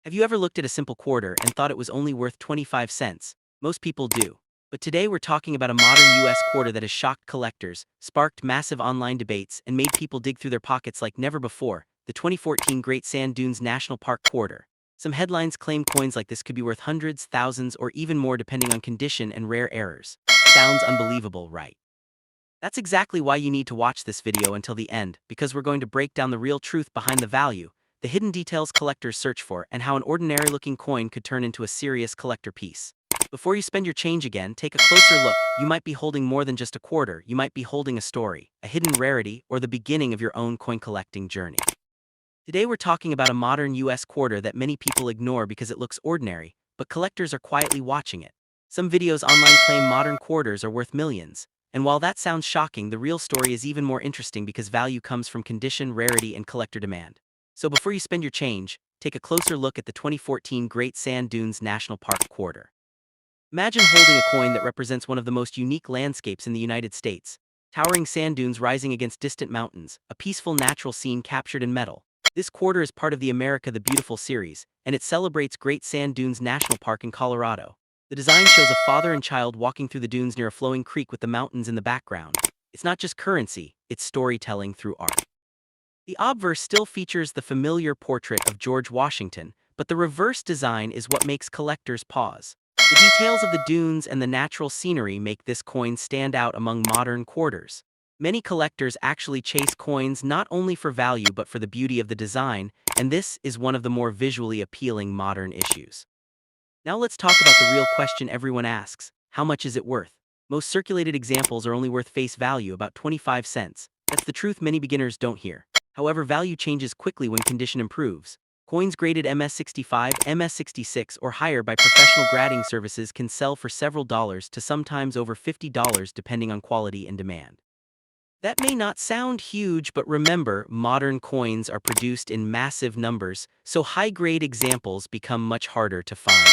Have you ever looked at a simple quarter and thought it was only worth 25 cents? Most people do. But today we're talking about a modern US quarter that has shocked collectors, sparked massive online debates, and made people dig through their pockets like never before, the 2014 Great Sand Dunes National Park Quarter. Some headlines claim coins like this could be worth hundreds, thousands, or even more depending on condition and rare errors. Sounds unbelievable, right? That's exactly why you need to watch this video until the end, because we're going to break down the real truth behind the value, the hidden details collectors search for, and how an ordinary-looking coin could turn into a serious collector piece. Before you spend your change again, take a closer look. You might be holding more than just a quarter. You might be holding a story, a hidden rarity, or the beginning of your own coin collecting journey. Today we're talking about a modern US quarter that many people ignore because it looks ordinary, but collectors are quietly watching it. Some videos online claim modern quarters are worth millions. And while that sounds shocking, the real story is even more interesting because value comes from condition, rarity, and collector demand. So before you spend your change, take a closer look at the 2014 Great Sand Dunes National Park Quarter. Imagine holding a coin that represents one of the most unique landscapes in the United States. Towering sand dunes rising against distant mountains, a peaceful natural scene captured in metal. This quarter is part of the America the Beautiful series, and it celebrates Great Sand Dunes National Park in Colorado. The design shows a father and child walking through the dunes near a flowing creek with the mountains in the background. It's not just currency, it's storytelling through art. The obverse still features the familiar portrait of George Washington, but the reverse design is what makes collectors pause. The details of the dunes and the natural scenery make this coin stand out among modern quarters. Many collectors actually chase coins not only for value but for the beauty of the design, and this is one of the more visually appealing modern issues. Now let's talk about the real question everyone asks: how much is it worth? Most circulated examples are only worth face value, about 25 cents. That's the truth many beginners don't hear. However, value changes quickly when condition improves. Coins graded MS65, MS66, or higher by professional grading services can sell for several dollars to sometimes over $50 depending on quality and demand. That may not sound huge, but remember, modern coins are produced in massive numbers, so high-grade examples become much harder to find.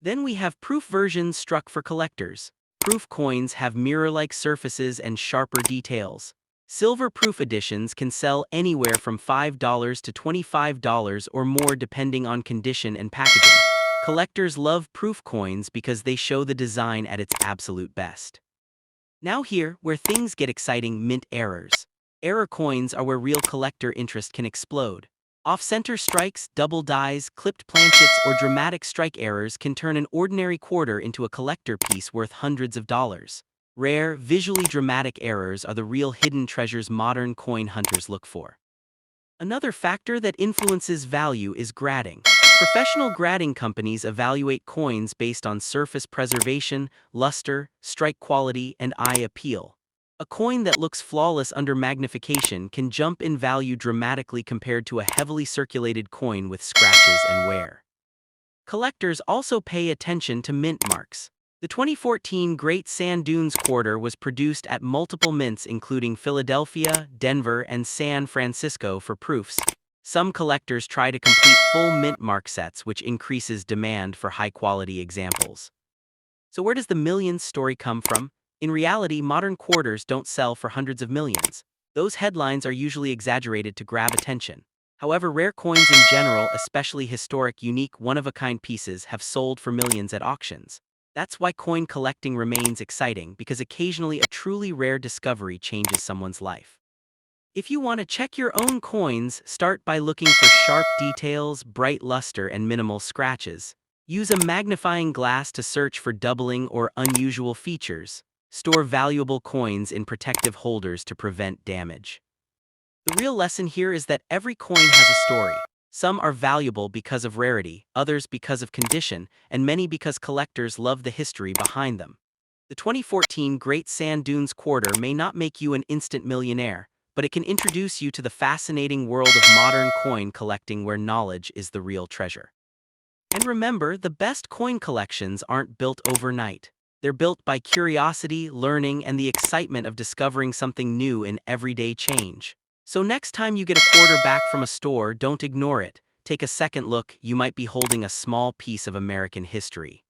Then we have proof versions struck for collectors. Proof coins have mirror-like surfaces and sharper details. Silver proof editions can sell anywhere from $5 to $25 or more depending on condition and packaging. Collectors love proof coins because they show the design at its absolute best. Now here, where things get exciting: mint errors. Error coins are where real collector interest can explode. Off-center strikes, double dies, clipped planchets, or dramatic strike errors can turn an ordinary quarter into a collector piece worth hundreds of dollars. Rare, visually dramatic errors are the real hidden treasures modern coin hunters look for. Another factor that influences value is grading. Professional grading companies evaluate coins based on surface preservation, luster, strike quality, and eye appeal. A coin that looks flawless under magnification can jump in value dramatically compared to a heavily circulated coin with scratches and wear. Collectors also pay attention to mint marks. The 2014 Great Sand Dunes Quarter was produced at multiple mints including Philadelphia, Denver, and San Francisco for proofs. Some collectors try to complete full mint mark sets, which increases demand for high-quality examples. So where does the millions story come from? In reality, modern quarters don't sell for hundreds of millions. Those headlines are usually exaggerated to grab attention. However, rare coins in general, especially historic, unique, one-of-a-kind pieces, have sold for millions at auctions. That's why coin collecting remains exciting, because occasionally a truly rare discovery changes someone's life. If you want to check your own coins, start by looking for sharp details, bright luster, and minimal scratches. Use a magnifying glass to search for doubling or unusual features. Store valuable coins in protective holders to prevent damage. The real lesson here is that every coin has a story. Some are valuable because of rarity, others because of condition, and many because collectors love the history behind them. The 2014 Great Sand Dunes Quarter may not make you an instant millionaire, but it can introduce you to the fascinating world of modern coin collecting where knowledge is the real treasure. And remember, the best coin collections aren't built overnight. They're built by curiosity, learning, and the excitement of discovering something new in everyday change. So next time you get a quarter back from a store, don't ignore it. Take a second look. You might be holding a small piece of American history.